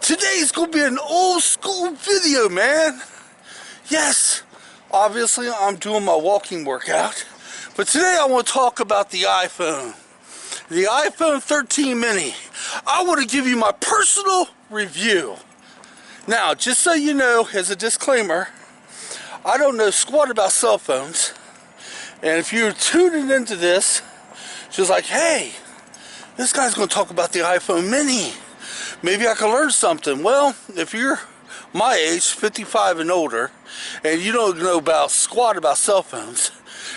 Today's gonna be an old school video, man. Yes, obviously I'm doing my walking workout, but today I want to talk about the iPhone. The iPhone 13 mini. I want to give you my personal review. Now, just so you know, as a disclaimer, I don't know squat about cell phones. And if you're tuning into this, just like, hey, this guy's going to talk about the iPhone mini. Maybe I can learn something. Well, if you're my age, 55 and older, and you don't know about squat about cell phones,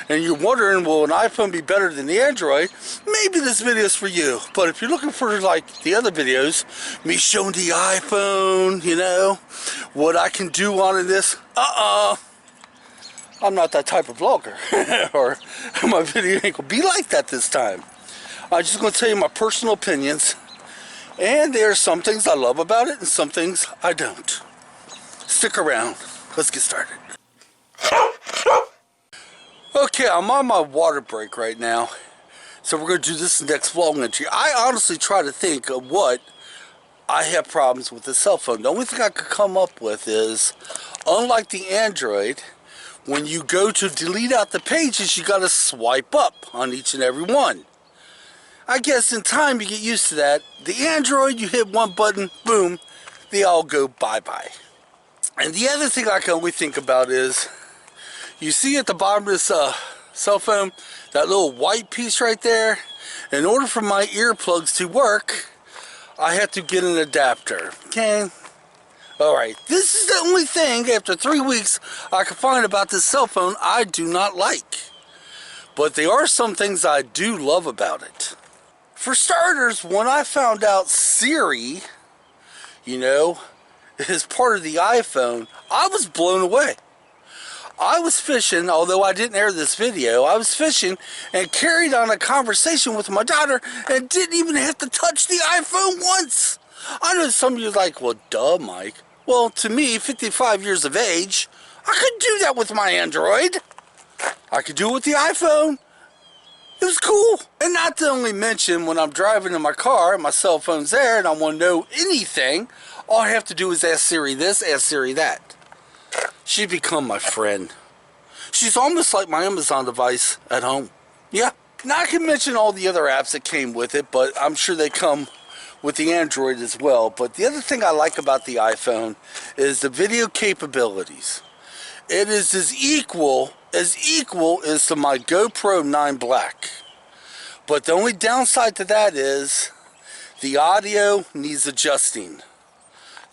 and you're wondering, will an iPhone be better than the Android? Maybe this video is for you. But if you're looking for like the other videos, me showing the iPhone, you know, what I can do on this, I'm not that type of vlogger. Or my video ain't gonna be like that this time. I'm just gonna tell you my personal opinions. And there's some things I love about it and some things I don't. Stick around. Let's get started. Okay, I'm on my water break right now. So we're going to do this next vlog entry. I honestly try to think of what I have problems with the cell phone. The only thing I could come up with is, unlike the Android, when you go to delete out the pages, you got to swipe up on each and every one. I guess in time you get used to that. The Android, you hit one button, boom, they all go bye-bye. And the other thing I can only think about is, you see at the bottom of this cell phone, that little white piece right there? In order for my earplugs to work, I have to get an adapter, okay? Alright, this is the only thing, after 3 weeks, I can find about this cell phone I do not like. But there are some things I do love about it. For starters, when I found out Siri, you know, is part of the iPhone, I was blown away. I was fishing, although I didn't air this video, I was fishing and carried on a conversation with my daughter and didn't even have to touch the iPhone once. I know some of you are like, well, duh, Mike. Well, to me, 55 years of age, I could do that with my Android. I could do it with the iPhone. It was cool. And not to only mention, when I'm driving in my car and my cell phone's there and I want to know anything, all I have to do is ask Siri this, ask Siri that. She's become my friend. She's almost like my Amazon device at home. Yeah. Now I can mention all the other apps that came with it, but I'm sure they come with the Android as well. But the other thing I like about the iPhone is the video capabilities. It is as equal as to my GoPro 9 Black. But the only downside to that is the audio needs adjusting.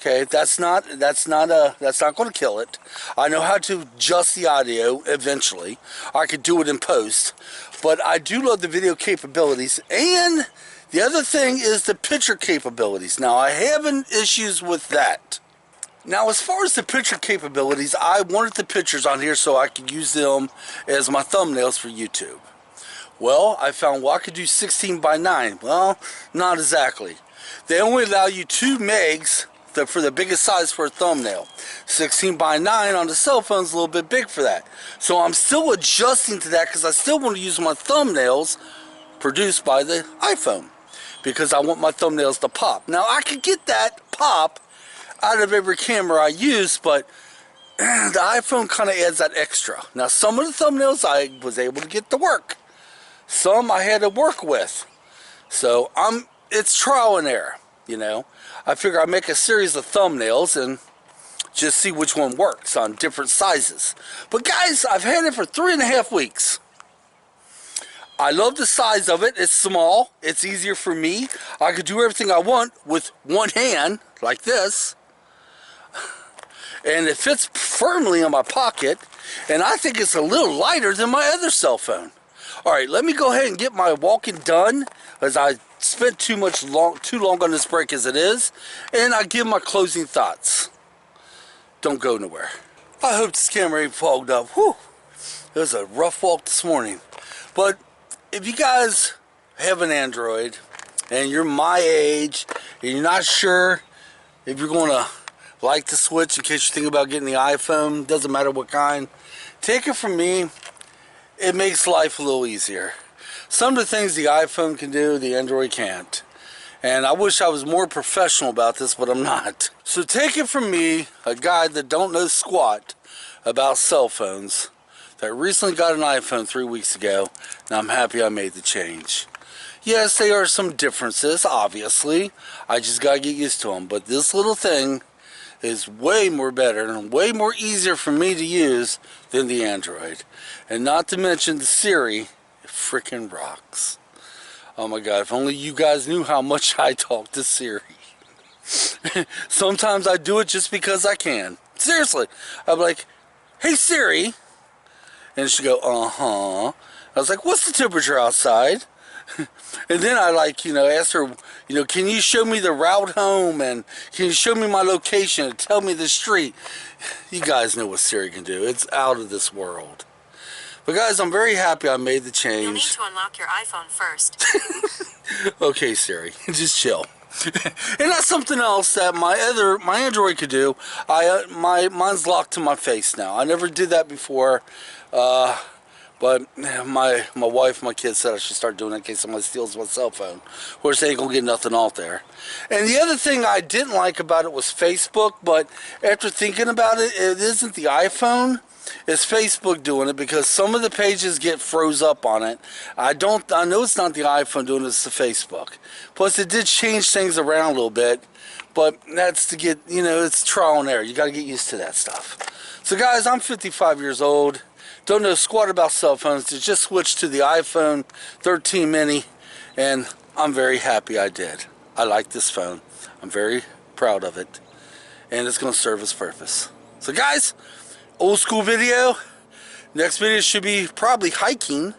Okay, that's not going to kill it. I know how to adjust the audio eventually. I could do it in post, but I do love the video capabilities. And the other thing is the picture capabilities. Now, I have issues with that. Now, as far as the picture capabilities, I wanted the pictures on here so I could use them as my thumbnails for YouTube. Well, I found, well, I could do 16 by 9. Well, not exactly. They only allow you 2 megs for the biggest size for a thumbnail. 16 by 9 on the cell phone is a little bit big for that. So I'm still adjusting to that because I still want to use my thumbnails produced by the iPhone, because I want my thumbnails to pop. Now, I could get that pop out of every camera I use, but the iPhone kind of adds that extra. Now, some of the thumbnails I was able to get to work. Some I had to work with. So it's trial and error, you know. I figure I make a series of thumbnails and just see which one works on different sizes. But guys, I've had it for 3.5 weeks. I love the size of it. It's small. It's easier for me. I could do everything I want with one hand, like this. And it fits firmly in my pocket. And I think it's a little lighter than my other cell phone. Alright, let me go ahead and get my walking done, as I spent too long on this break as it is, and I give my closing thoughts. Don't go nowhere. I hope this camera ain't fogged up. Whew. It was a rough walk this morning. But if you guys have an Android and you're my age and you're not sure if you're going to like the switch in case you think about getting the iPhone, doesn't matter what kind, take it from me. It makes life a little easier. Some of the things the iPhone can do, the Android can't. And I wish I was more professional about this, but I'm not. So take it from me, a guy that don't know squat about cell phones, that recently got an iPhone 3 weeks ago, and I'm happy I made the change. Yes, there are some differences, obviously. I just gotta get used to them. But this little thing is way more better and way more easier for me to use than the Android. And not to mention the Siri, it freaking rocks. Oh my God, if only you guys knew how much I talk to Siri. Sometimes I do it just because I can. Seriously. I'm like, hey Siri. And she'd go, uh-huh. I was like, what's the temperature outside? And then I asked her, can you show me the route home, and can you show me my location and tell me the street? You guys know what Siri can do. It's out of this world. But guys, I'm very happy I made the change. You'll need to unlock your iPhone first. Okay, Siri, just chill. And that's something else that my Android could do. Mine's locked to my face now. I never did that before. But my wife, my kids said I should start doing it in case somebody steals my cell phone. Of course, they ain't gonna get nothing out there. And the other thing I didn't like about it was Facebook, but after thinking about it, it isn't the iPhone, it's Facebook doing it, because some of the pages get froze up on it. I know it's not the iPhone doing it, it's the Facebook. Plus, it did change things around a little bit, but that's to get, it's trial and error. You gotta get used to that stuff. So guys, I'm 55 years old. Don't know squat about cell phones. Just switched to the iPhone 13 mini, and I'm very happy I did. I like this phone. I'm very proud of it, and it's going to serve its purpose. So guys, old school video. Next video should be probably hiking.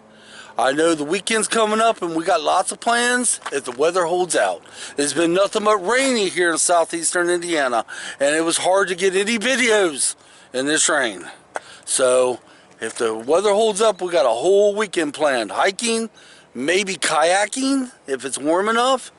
I know the weekend's coming up, and we got lots of plans if the weather holds out. It's been nothing but rainy here in southeastern Indiana, and it was hard to get any videos in this rain. So if the weather holds up, we got a whole weekend planned. Hiking, maybe kayaking if it's warm enough,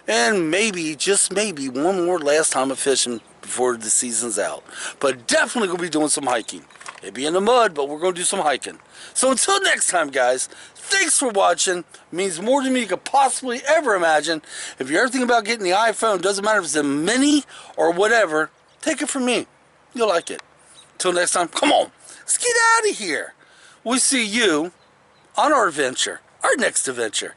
and maybe, just maybe, one more last time of fishing before the season's out. But definitely going to be doing some hiking. It'd be in the mud, but we're going to do some hiking. So until next time, guys, thanks for watching. It means more to me than you could possibly ever imagine. If you're ever thinking about getting the iPhone, doesn't matter if it's a mini or whatever, take it from me. You'll like it. Until next time, come on. Let's get out of here. We'll see you on our next adventure.